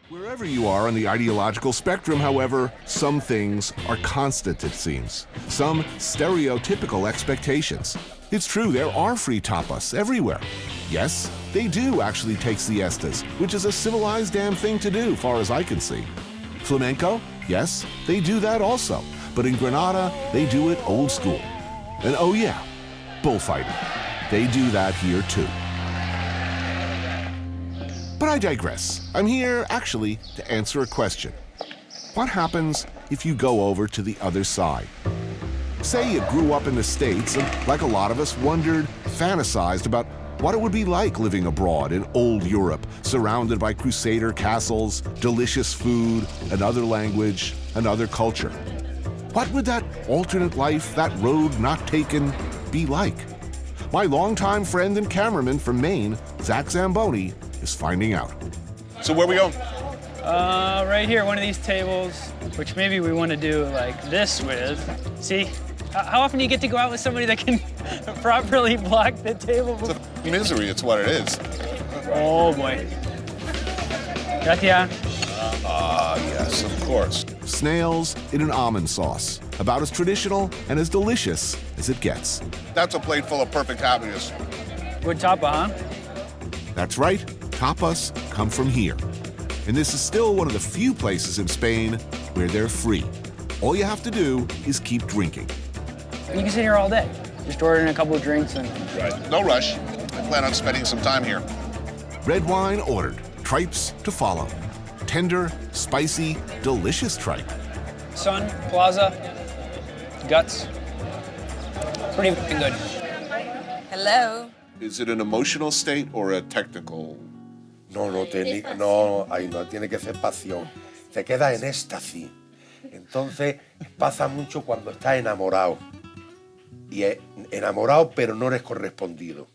Wherever you are on the ideological spectrum, however, some things are constant, it seems. Some stereotypical expectations. It's true, there are free tapas everywhere. Yes, they do actually take siestas, which is a civilized damn thing to do, far as I can see. Flamenco? Yes, they do that also. But in Granada, they do it old school. And oh yeah, bullfighting. They do that here too. But I digress. I'm here, actually, to answer a question. What happens if you go over to the other side? Say you grew up in the States and, like a lot of us, wondered, fantasized about what it would be like living abroad in old Europe, surrounded by crusader castles, delicious food, another language, another culture. What would that alternate life, that road not taken, be like? My longtime friend and cameraman from Maine, Zach Zamboni, is finding out. So where we going? Right here, one of these tables, which maybe we want to do like this with. See, how often do you get to go out with somebody that can properly block the table? It's a misery, it's what it is. Oh boy. Gracias. Yes, of course. Snails in an almond sauce, about as traditional and as delicious as it gets. That's a plate full of perfect happiness. Good tapa, huh? That's right, tapas come from here. And this is still one of the few places in Spain where they're free. All you have to do is keep drinking. You can sit here all day. Just ordering a couple of drinks and... Right. No rush. I plan on spending some time here. Red wine ordered, tripes to follow. Tender, spicy, delicious tripe. Sun, plaza, guts. Pretty fucking good. Hello. Is it an emotional state or a technical? No, tiene que ser pasión. Te queda en éxtasis. Entonces pasa mucho cuando estás enamorado. Y es enamorado, pero no eres correspondido.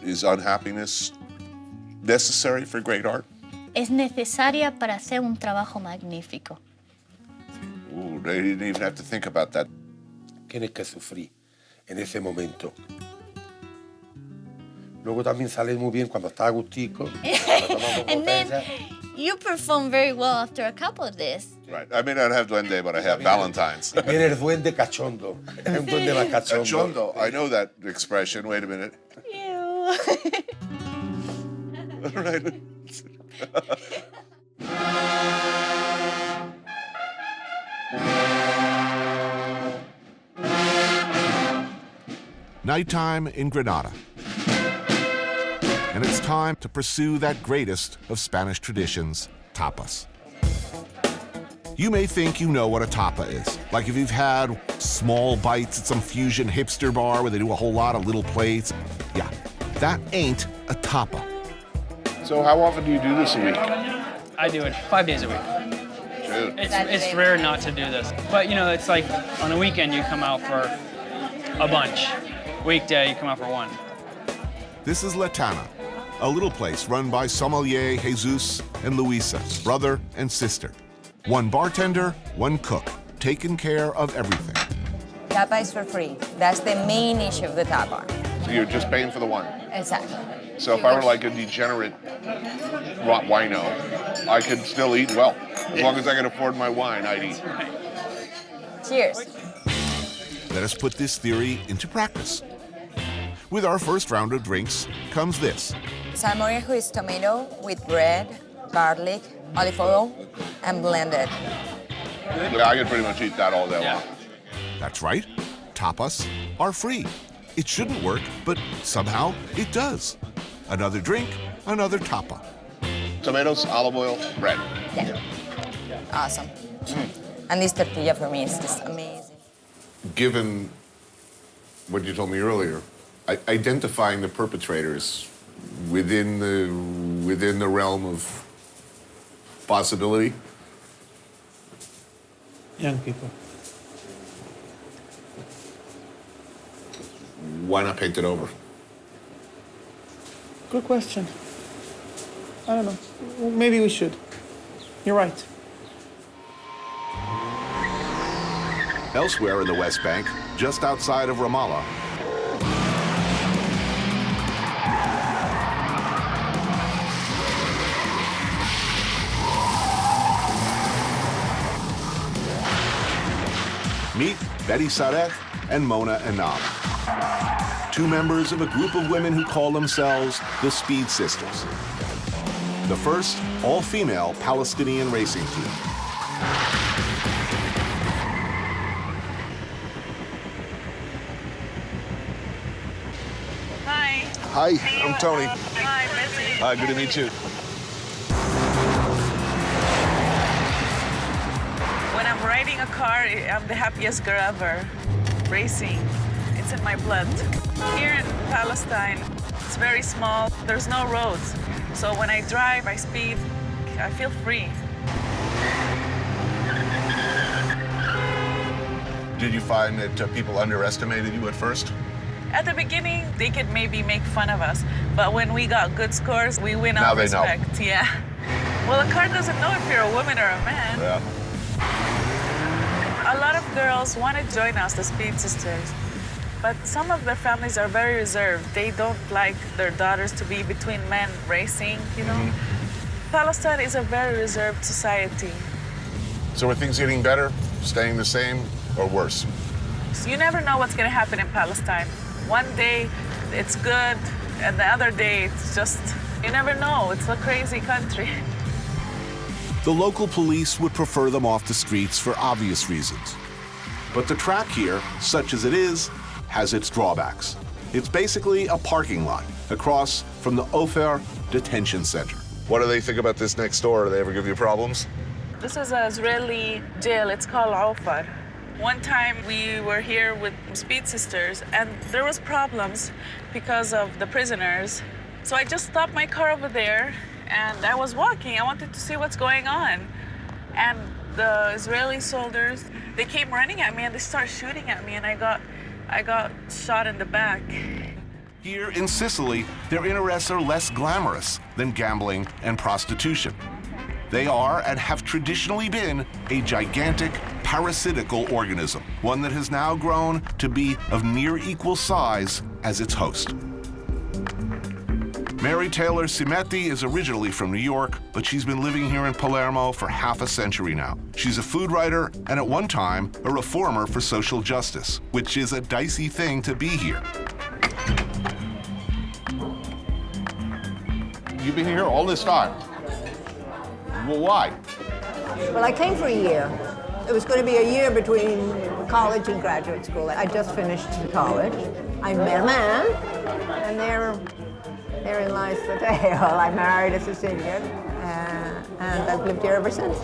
Is unhappiness necessary for great art? Es necesaria para hacer un trabajo magnífico. Ooh, they didn't even have to think about that. Tienes que sufrir en ese momento. Luego también sales muy bien cuando estás agustico. And then you perform very well after a couple of this. Right. I may not have Duende, but I have Valentine's. Viene el duende cachondo. Es un duende más cachondo. Cachondo. I know that expression. Wait a minute. Ew. All right. Nighttime in Granada. And it's time to pursue that greatest of Spanish traditions, tapas. You may think you know what a tapa is. Like if you've had small bites at some fusion hipster bar where they do a whole lot of little plates. Yeah, that ain't a tapa. So how often do you do this a week? I do it 5 days a week. Dude. It's rare not to do this. But, you know, it's like on the weekend you come out for a bunch. Weekday you come out for one. This is La Tana, a little place run by sommelier Jesus and Luisa, brother and sister. One bartender, one cook, taking care of everything. Tapa is for free. That's the main issue of the tapa. So you're just paying for the one. Exactly. So if I were like a degenerate wino, I could still eat well. As long as I can afford my wine, I'd eat. Cheers. Let us put this theory into practice. With our first round of drinks comes this. Salmorejo is tomato with bread, garlic, olive oil, and blended. I could pretty much eat that all day long. That's right, tapas are free. It shouldn't work, but somehow it does. Another drink, another tapa. Tomatoes, olive oil, bread. Yeah. Awesome. And this tortilla for me is just amazing. Given what you told me earlier, identifying the perpetrators within the realm of possibility. Young people. Why not paint it over? Good question. I don't know. Well, maybe we should. You're right. Elsewhere in the West Bank, just outside of Ramallah, Meet Betty Saret and Mona Enab, two members of a group of women who call themselves the Speed Sisters, the first all-female Palestinian racing team. Hi. Hi, I'm Tony. Hi, Betsy. Hi, good to meet you. When I'm riding a car, I'm the happiest girl ever. Racing, it's in my blood. Here in Palestine, it's very small. There's no roads. So when I drive, I speed, I feel free. Did you find that people underestimated you at first? At the beginning, they could maybe make fun of us. But when we got good scores, we win Now all they know. respect. Yeah. Well, the car doesn't know if you're a woman or a man. Yeah. A lot of girls want to join us, the Speed Sisters, but some of their families are very reserved. They don't like their daughters to be between men racing, you know? Palestine is a very reserved society. So are things getting better, staying the same, or worse? So you never know what's going to happen in Palestine. One day it's good, and the other day it's just, you never know. It's a crazy country. The local police would prefer them off the streets for obvious reasons. But the track here, such as it is, has its drawbacks. It's basically a parking lot across from the Ofer detention center. What do they think about this next door? Do they ever give you problems? This is an Israeli jail. It's called Ofar. One time we were here with Speed Sisters, and there was problems because of the prisoners. So I just stopped my car over there, and I was walking. I wanted to see what's going on. And the Israeli soldiers, they came running at me, and they started shooting at me, and I got shot in the back. Here in Sicily, their interests are less glamorous than gambling and prostitution. They are, and have traditionally been, a gigantic parasitical organism, one that has now grown to be of near equal size as its host. Mary Taylor Simetti is originally from New York, but she's been living here in Palermo for half a century now. She's a food writer and at one time a reformer for social justice, which is a dicey thing to be here. You've been here all this time. Well, why? Well, I came for a year. It was going to be a year between college and graduate school. I just finished college. I met a man, and therein lies the tale. I married a Sicilian, and I've lived here ever since.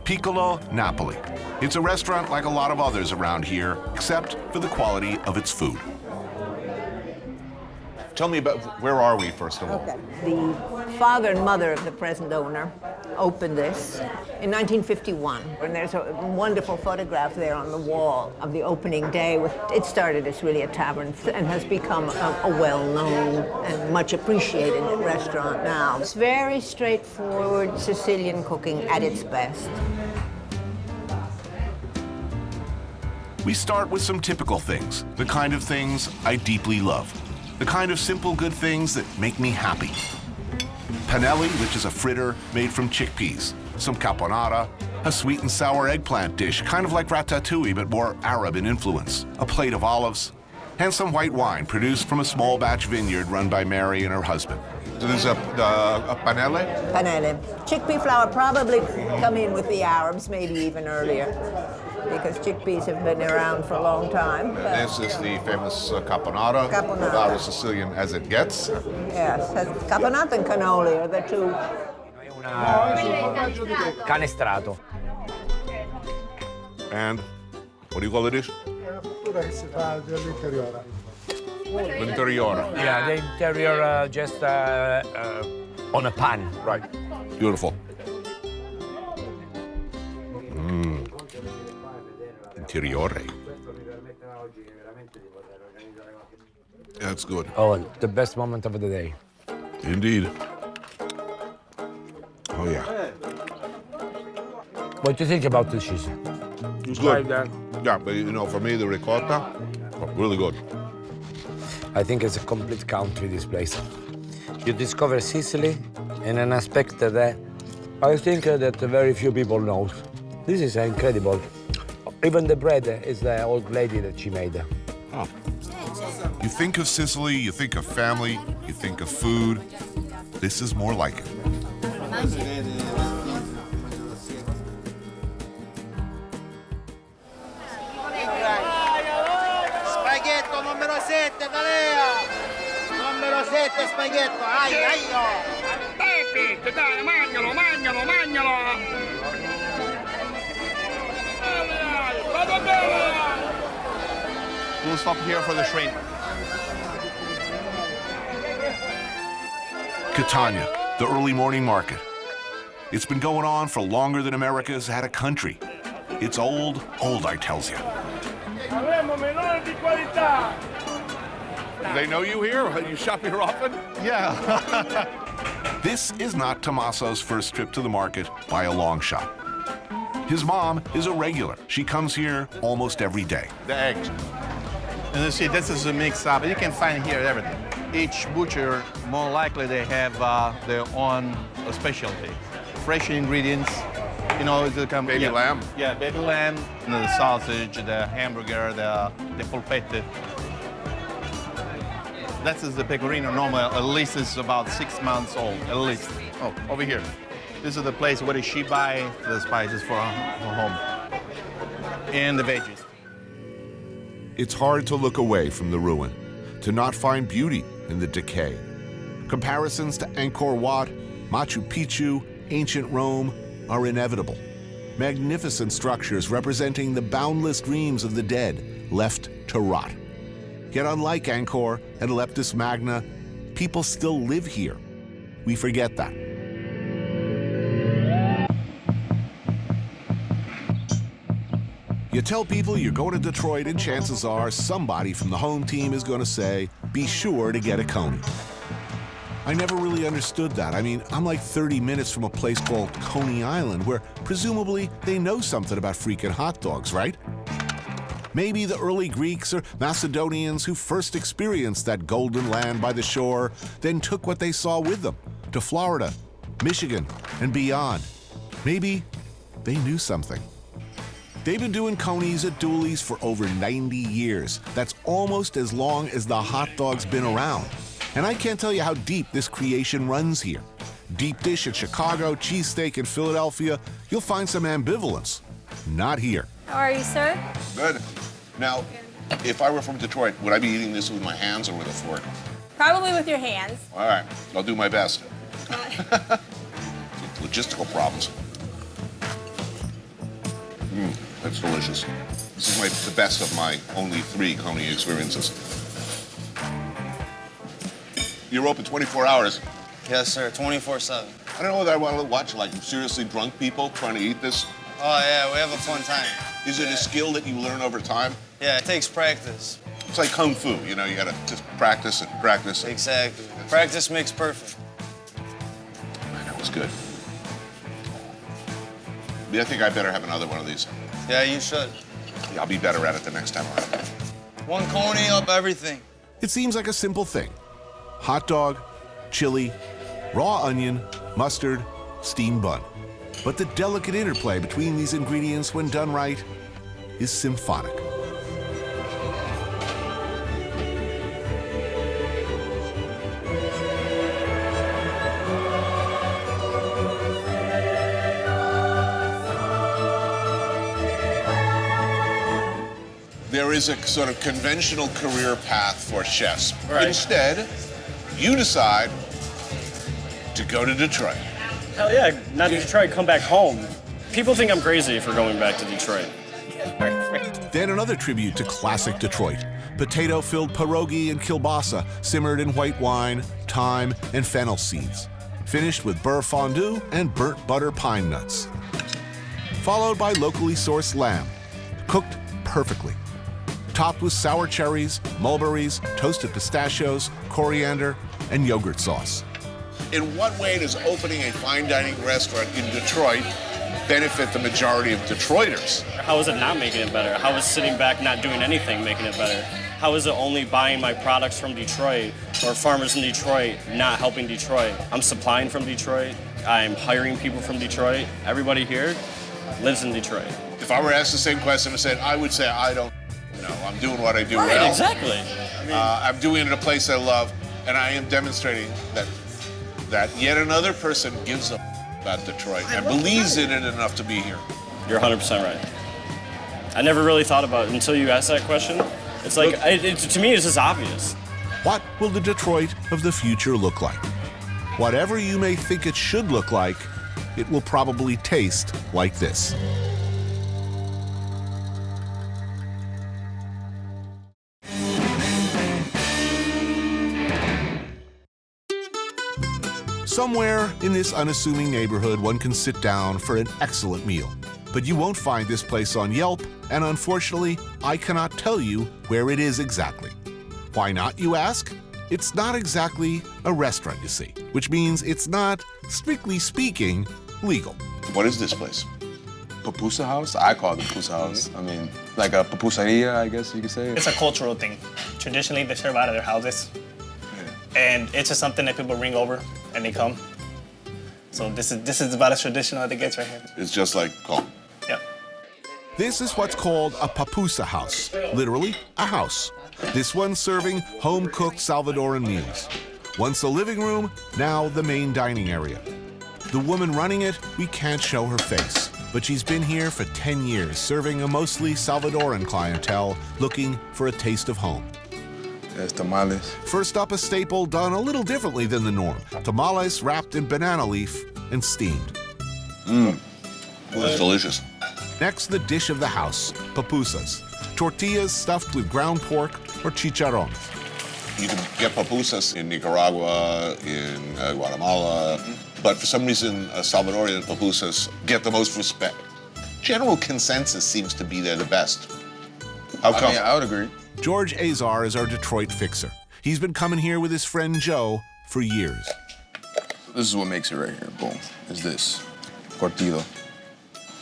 Piccolo Napoli. It's a restaurant like a lot of others around here, except for the quality of its food. Tell me about, where are we, first of all? Okay. The father and mother of the present owner opened this in 1951. And there's a wonderful photograph there on the wall of the opening day. It started as really a tavern and has become a well-known and much appreciated restaurant now. It's very straightforward Sicilian cooking at its best. We start with some typical things, the kind of things I deeply love. The kind of simple good things that make me happy. Panelli, which is a fritter made from chickpeas, some caponata, a sweet and sour eggplant dish, kind of like ratatouille, but more Arab in influence, a plate of olives, and some white wine produced from a small batch vineyard run by Mary and her husband. So this is a panelle? Panelle. Chickpea flour probably come in with the Arabs, maybe even earlier, because chickpeas have been around for a long time. This is the famous caponata, Caponata. about as Sicilian as it gets. Yes, caponata and cannoli are the two. Canestrato. And what do you call the dish? L'interiore. Yeah, the interior just on a pan. Right. Beautiful. Interiore. That's good. Oh, the best moment of the day. Indeed. Oh, yeah. What do you think about the cheese? It's good. Right, Yeah, but you know, for me, the ricotta, really good. I think it's a complete country, this place. You discover Sicily in an aspect that I think that very few people know. This is incredible. Even the bread is the old lady that she made. Oh. You think of Sicily, you think of family, you think of food. This is more like it. Spaghetto numero 7, Talea! Numero 7, spaghetto, ai, ai, Pepe, dai, mangialo, mangialo, mangialo! Vado bene! We'll stop here for the shrimp. Catania, the early morning market. It's been going on for longer than America's had a country. It's old, I tells you. Do they know you here? You shop here often? Yeah. This is not Tommaso's first trip to the market by a long shot. His mom is a regular. She comes here almost every day. The eggs. And you see, this is a mix up. You can find here everything. Each butcher, more likely they have their own specialty. Fresh ingredients, you know, it's baby lamb. Yeah, baby lamb, the sausage, the hamburger, the polpette. That is the pecorino normal. At least it's about 6 months old, at least. Oh, over here. This is the place where she buy the spices for home. And the veggies. It's hard to look away from the ruin, to not find beauty in the decay. Comparisons to Angkor Wat, Machu Picchu, ancient Rome are inevitable. Magnificent structures representing the boundless dreams of the dead left to rot. Yet unlike Angkor and Leptis Magna, people still live here. We forget that. You tell people you're going to Detroit, and chances are somebody from the home team is going to say, be sure to get a coney. I never really understood that. I mean, I'm like 30 minutes from a place called Coney Island, where presumably they know something about freaking hot dogs, right? Maybe the early Greeks or Macedonians who first experienced that golden land by the shore, then took what they saw with them to Florida, Michigan, and beyond. Maybe they knew something. They've been doing conies at Dooley's for over 90 years. That's almost as long as the hot dog's been around. And I can't tell you how deep this creation runs here. Deep dish in Chicago, cheesesteak in Philadelphia, you'll find some ambivalence. Not here. How are you, sir? Good. Now, if I were from Detroit, would I be eating this with my hands or with a fork? Probably with your hands. All right, I'll do my best. Logistical problems. That's delicious. This is the best of my only 3 coney experiences. You're open 24 hours. Yes, sir, 24/7. I don't know whether I want to watch like seriously drunk people trying to eat this. Oh, yeah, we have a fun time. Is it a skill that you learn over time? Yeah, it takes practice. It's like kung fu, you know, you gotta just practice and practice. Exactly. Practice makes perfect. Man, that was good. Yeah, I think I better have another one of these. Yeah, you should. Yeah, I'll be better at it the next time around. 1 coney up everything. It seems like a simple thing. Hot dog, chili, raw onion, mustard, steamed bun. But the delicate interplay between these ingredients, when done right, is symphonic. There is a sort of conventional career path for chefs. Right. Instead, you decide to go to Detroit. Hell yeah, not Detroit, come back home. People think I'm crazy for going back to Detroit. Then another tribute to classic Detroit. Potato-filled pierogi and kielbasa simmered in white wine, thyme, and fennel seeds. Finished with beurre fondue and burnt butter pine nuts. Followed by locally sourced lamb, cooked perfectly. Topped with sour cherries, mulberries, toasted pistachios, coriander, and yogurt sauce. In what way does opening a fine dining restaurant in Detroit benefit the majority of Detroiters? How is it not making it better? How is sitting back not doing anything making it better? How is it only buying my products from Detroit or farmers in Detroit not helping Detroit? I'm supplying from Detroit. I'm hiring people from Detroit. Everybody here, lives in Detroit. If I were asked the same question, I would say I don't know. I'm doing what I do Right, well. exactly. I mean, I'm doing it in a place I love, and I am demonstrating that yet another person gives a about Detroit and believes in it enough to be here. You're 100% right. I never really thought about it until you asked that question. It's like, to me, it's just obvious. What will the Detroit of the future look like? Whatever you may think it should look like, it will probably taste like this. Somewhere in this unassuming neighborhood, one can sit down for an excellent meal. But you won't find this place on Yelp, and unfortunately, I cannot tell you where it is exactly. Why not, you ask? It's not exactly a restaurant, you see, which means it's not, strictly speaking, legal. What is this place? Pupusa house? I call it a pupusa house. I mean, like a pupusaria, I guess you could say. It's a cultural thing. Traditionally, they serve out of their houses. And it's just something that people bring over and they come. So this is about as traditional as it gets right here. It's just like home. Yep. This is what's called a pupusa house, literally a house. This one serving home-cooked Salvadoran meals. Once a living room, now the main dining area. The woman running it, we can't show her face, but she's been here for 10 years, serving a mostly Salvadoran clientele looking for a taste of home. There's tamales. First up, a staple done a little differently than the norm. Tamales wrapped in banana leaf and steamed. That's delicious. Next, the dish of the house, pupusas. Tortillas stuffed with ground pork or chicharron. You can get pupusas in Nicaragua, in Guatemala, but for some reason, Salvadorian pupusas get the most respect. General consensus seems to be they're the best. How come? I mean, I would agree. George Azar is our Detroit fixer. He's been coming here with his friend Joe for years. This is what makes it right here. Boom. Is this curtido.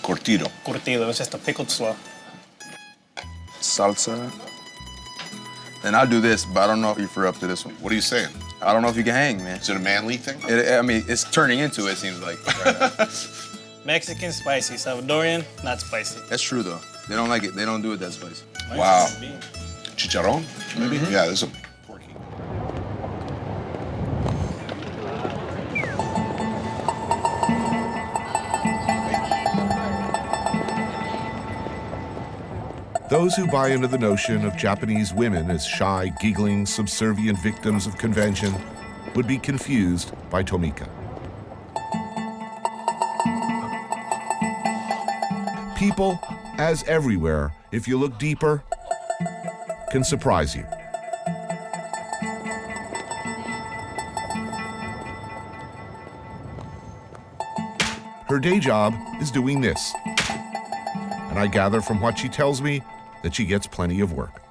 Curtido. Curtido, it's just a pickled slaw. Salsa. And I'll do this, but I don't know if you're up to this one. What are you saying? I don't know if you can hang, man. Is it a manly thing? I mean, it's turning into it, seems like. Right? Mexican, spicy. Salvadorian, not spicy. That's true, though. They don't like it. They don't do it that spicy. Wow. Chicharron, maybe? Yeah, there's a porky. Those who buy into the notion of Japanese women as shy, giggling, subservient victims of convention would be confused by Tomika. People, as everywhere, if you look deeper, can surprise you. Her day job is doing this. And I gather from what she tells me that she gets plenty of work.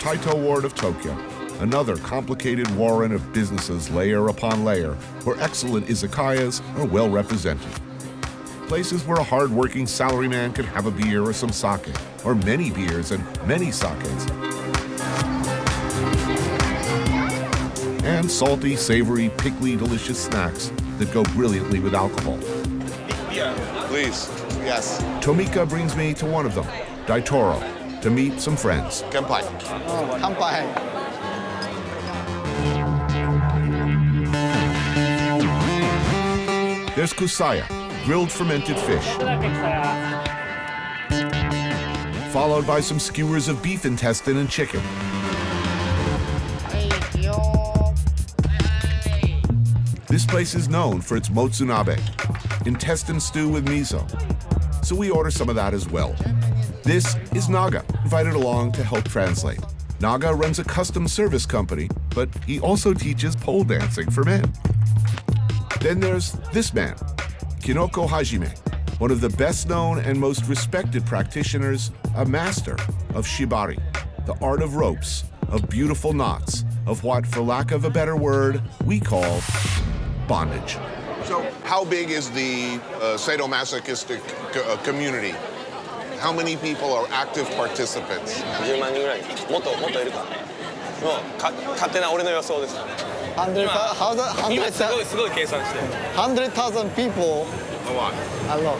Taito Ward of Tokyo, another complicated warren of businesses layer upon layer, where excellent izakayas are well represented. Places where a hard-working salaryman can have a beer or some sake, or many beers and many sakes. And salty, savory, pickly, delicious snacks that go brilliantly with alcohol. Please, yes. Tomika brings me to one of them, Daitoro, to meet some friends. Kanpai. Kanpai. There's kusaya, grilled fermented fish. Followed by some skewers of beef intestine and chicken. This place is known for its motsunabe, intestine stew with miso. So we order some of that as well. This is Naga, invited along to help translate. Naga runs a custom service company, but he also teaches pole dancing for men. Then there's this man, Kinoko Hajime. one of the best-known and most respected practitioners, a master of shibari, the art of ropes, of beautiful knots, of what, for lack of a better word, we call bondage. So, how big is the sadomasochistic community? How many people are active participants? 10万人ぐらい。もっといるか。もう勝手な俺の予想です。今すごい計算して。 100,000 people. A lot. A lot.